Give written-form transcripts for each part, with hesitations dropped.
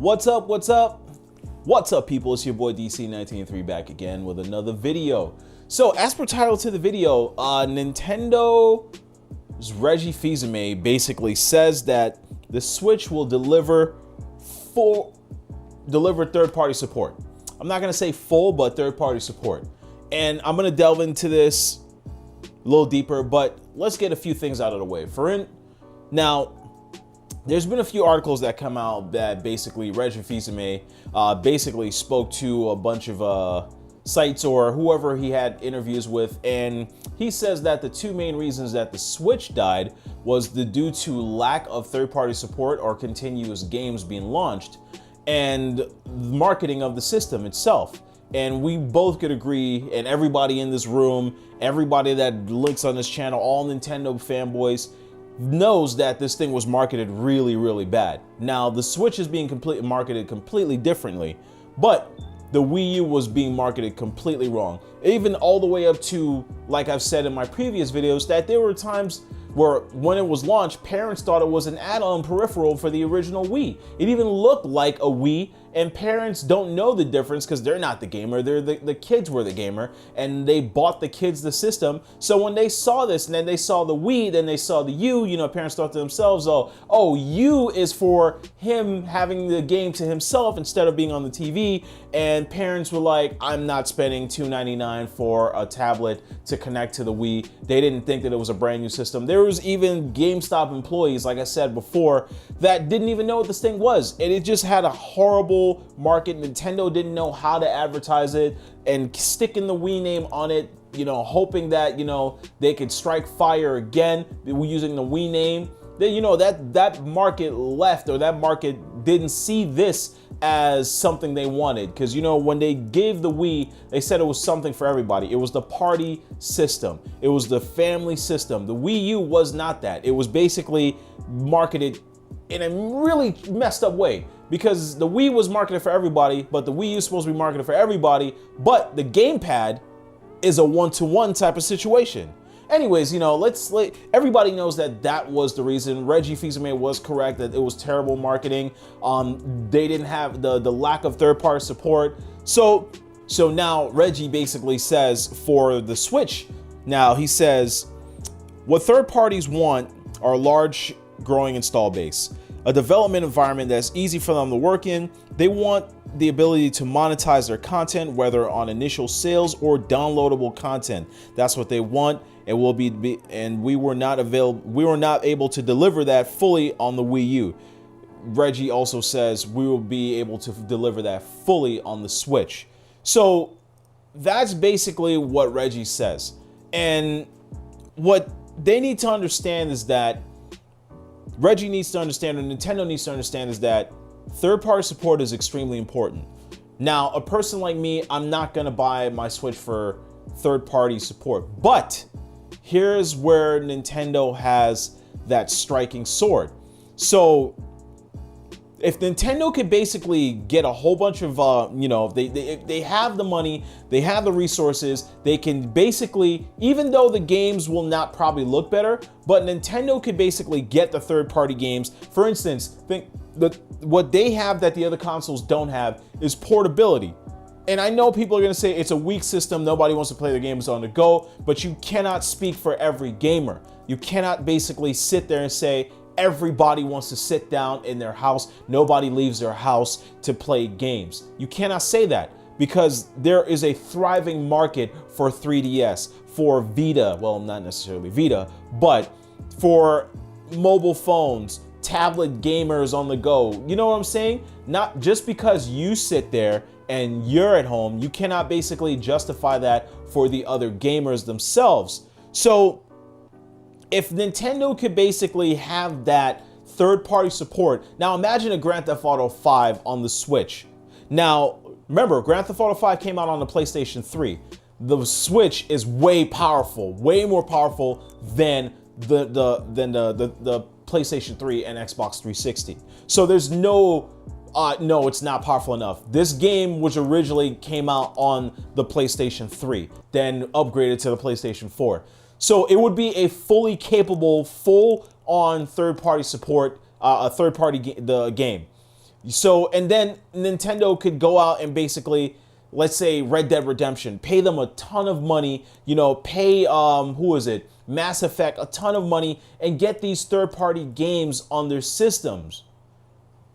What's up? What's up? What's up, people? It's your boy DC193 back again with another video. So, as per title to the video, Nintendo's Reggie Fils-Aime basically says that the Switch will deliver third-party support. I'm not gonna say full, but third-party support. And I'm gonna delve into this a little deeper, but let's get a few things out of the way. Now, there's been a few articles that come out that basically Reggie Fils-Aime basically spoke to a bunch of sites or whoever he had interviews with, and he says that the two main reasons that the Switch died was due to lack of third-party support or continuous games being launched and marketing of the system itself. And we both could agree, and everybody in this room, everybody that links on this channel, all Nintendo fanboys, knows that this thing was marketed really, really bad. Now, the Switch is being marketed completely differently, but the Wii U was being marketed completely wrong. Even all the way up to, like I've said in my previous videos, that there were times where when it was launched, parents thought it was an add-on peripheral for the original Wii. It even looked like a Wii, and parents don't know the difference because they're not the gamer, the kids were the gamer, and they bought the kids the system. So when they saw this, and then they saw the Wii, then they saw the U, parents thought to themselves, oh, U is for him having the game to himself instead of being on the TV, and parents were like, I'm not spending $299 for a tablet to connect to the Wii. They didn't think that it was a brand new system. There was even GameStop employees, like I said before, that didn't even know what this thing was, and it just had a horrible market. Nintendo didn't know how to advertise it and sticking the Wii name on it, hoping that, they could strike fire again using the Wii name. Then, that market left, or that market didn't see this as something they wanted. Because, when they gave the Wii, they said it was something for everybody. It was the party system. It was the family system. The Wii U was not that. It was basically marketed in a really messed up way, because the Wii was marketed for everybody, but the Wii U is supposed to be marketed for everybody, but the gamepad is a one-to-one type of situation. Anyways, everybody knows that was the reason. Reggie Fils-Aime was correct that it was terrible marketing. They didn't have the lack of third-party support. So now Reggie basically says for the Switch, now he says, what third parties want are large growing install base, a development environment that's easy for them to work in. They want the ability to monetize their content, whether on initial sales or downloadable content. That's what they want, and we were not able to deliver that fully on the Wii U. Reggie also says we will be able to deliver that fully on the Switch. So that's basically what Reggie says. And what they need to understand is that Reggie needs to understand, and Nintendo needs to understand, is that third-party support is extremely important. Now, a person like me, I'm not gonna buy my Switch for third-party support, but here's where Nintendo has that striking sword. So if Nintendo could basically get a whole bunch of, they have the money, they have the resources, they can basically, even though the games will not probably look better, but Nintendo could basically get the third-party games. For instance, what they have that the other consoles don't have is portability. And I know people are gonna say it's a weak system, nobody wants to play the games on the go, but you cannot speak for every gamer. You cannot basically sit there and say, everybody wants to sit down in their house. Nobody leaves their house to play games. You cannot say that, because there is a thriving market for 3DS, for Vita, well, not necessarily Vita, but for mobile phones, tablet gamers on the go. You know what I'm saying? Not just because you sit there and you're at home, you cannot basically justify that for the other gamers themselves. So if Nintendo could basically have that third-party support, now imagine a Grand Theft Auto 5 on the Switch. Now, remember, Grand Theft Auto 5 came out on the PlayStation 3. The Switch is way powerful, way more powerful than the PlayStation 3 and Xbox 360. So there's no, it's not powerful enough. This game, which originally came out on the PlayStation 3, then upgraded to the PlayStation 4. So it would be a fully capable, full-on third-party support, the game. So, and then Nintendo could go out and basically, let's say Red Dead Redemption, pay them a ton of money, pay, who is it? Mass Effect, a ton of money, and get these third-party games on their systems.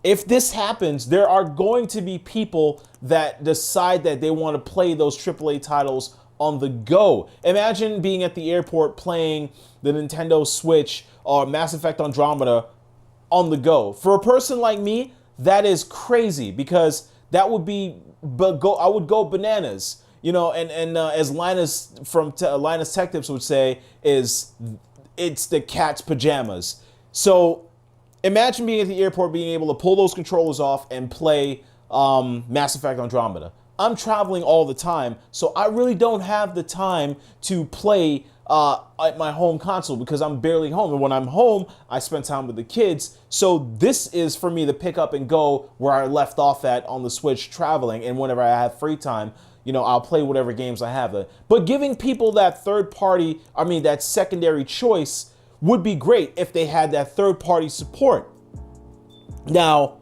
If this happens, there are going to be people that decide that they want to play those AAA titles on the go. Imagine being at the airport playing the Nintendo Switch or Mass Effect Andromeda on the go. For a person like me, that is crazy, because that would be, I would go bananas. And as Linus from Linus Tech Tips would say, it's the cat's pajamas. So imagine being at the airport, being able to pull those controllers off and play Mass Effect Andromeda. I'm traveling all the time, so I really don't have the time to play at my home console, because I'm barely home. And when I'm home, I spend time with the kids. So this is for me the pick up and go where I left off at on the Switch traveling. And whenever I have free time, I'll play whatever games I have. But giving people that that secondary choice would be great if they had that third party support. Now,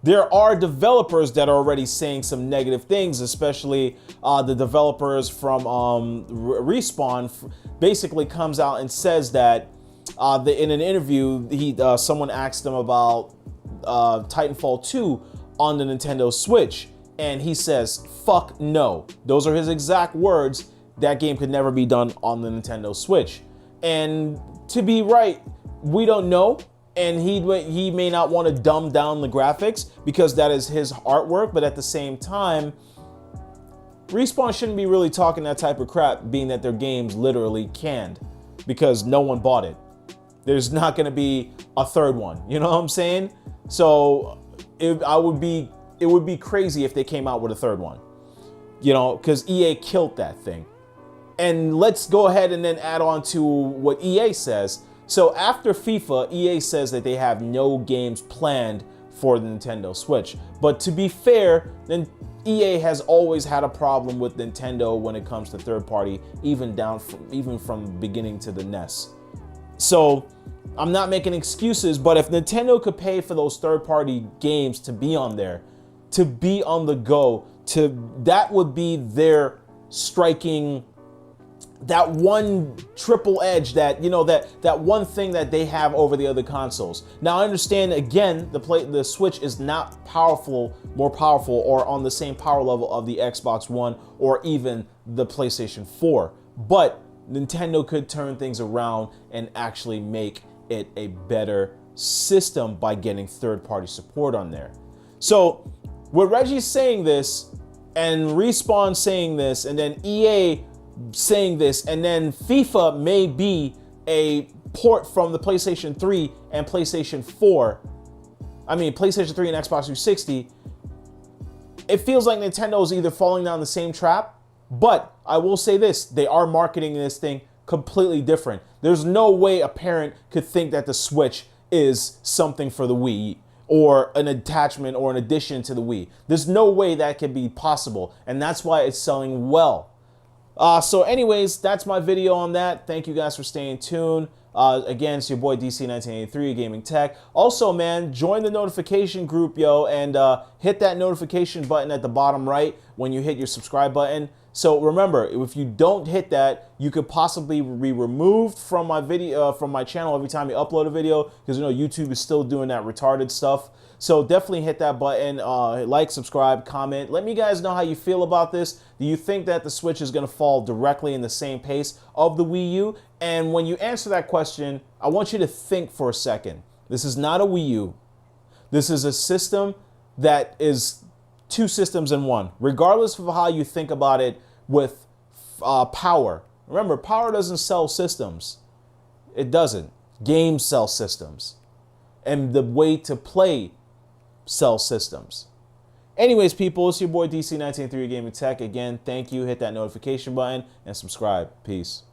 there are developers that are already saying some negative things, especially the developers from Respawn basically comes out and says that in an interview, someone asked them about Titanfall 2 on the Nintendo Switch, and he says, "Fuck no." Those are his exact words. That game could never be done on the Nintendo Switch. And to be right, we don't know. And he may not want to dumb down the graphics because that is his artwork, but at the same time, Respawn shouldn't be really talking that type of crap, being that their game's literally canned because no one bought it. There's not going to be a third one. You know what I'm saying? So it would be crazy if they came out with a third one. Because EA killed that thing. And let's go ahead and then add on to what EA says. So after FIFA, EA says that they have no games planned for the Nintendo Switch. But to be fair, then EA has always had a problem with Nintendo when it comes to third party, even from beginning to the NES. So I'm not making excuses, but if Nintendo could pay for those third party games to be on there, to be on the go, that would be their striking, that one triple edge, that one thing that they have over the other consoles. Now I understand, again, the Switch is not more powerful or on the same power level of the Xbox One or even the PlayStation 4, but Nintendo could turn things around and actually make it a better system by getting third-party support on there. So with Reggie saying this and Respawn saying this and then EA saying this, and then FIFA may be a port from the PlayStation 3 and PlayStation 4, PlayStation 3 and Xbox 360, it feels like Nintendo is either falling down the same trap, but I will say this, they are marketing this thing completely different. There's no way a parent could think that the Switch is something for the Wii or an attachment or an addition to the Wii. There's no way that could be possible, and that's why it's selling well. So anyways, that's my video on that. Thank you guys for staying tuned. Again, it's your boy DC1983 Gaming Tech. Also, man, join the notification group, yo, and hit that notification button at the bottom right when you hit your subscribe button. So remember, if you don't hit that, you could possibly be removed from my video, from my channel every time you upload a video, because YouTube is still doing that retarded stuff. So definitely hit that button, like, subscribe, comment. Let me guys know how you feel about this. Do you think that the Switch is going to fall directly in the same pace of the Wii U? And when you answer that question, I want you to think for a second. This is not a Wii U. This is a system that is two systems in one, regardless of how you think about it with power. Remember, power doesn't sell systems. It doesn't. Games sell systems. And the way to play sell systems. Anyways, people, it's your boy DC1983 Gaming Tech. Again, thank you. Hit that notification button and subscribe. Peace.